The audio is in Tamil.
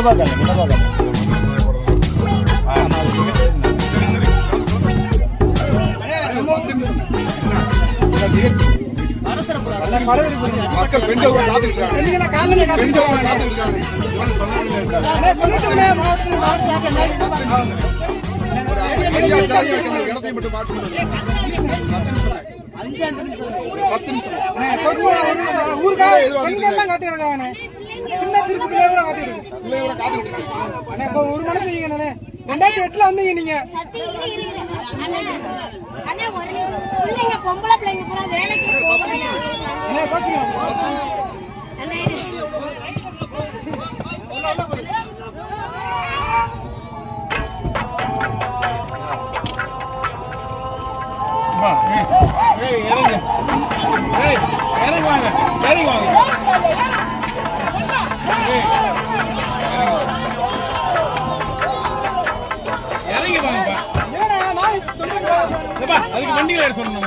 மக்கள் பெண்கள் இடத்தை மட்டும் சின்ன சிறுசு பிள்ளையோட காத்துக்கிட்டு ஒரு மனசு நீங்க 2008 வந்தீங்க நீங்க. பொம்பளை பிள்ளைங்க பூரா வேலைக்கு அதுக்கு வண்டியில சொன்னோம்.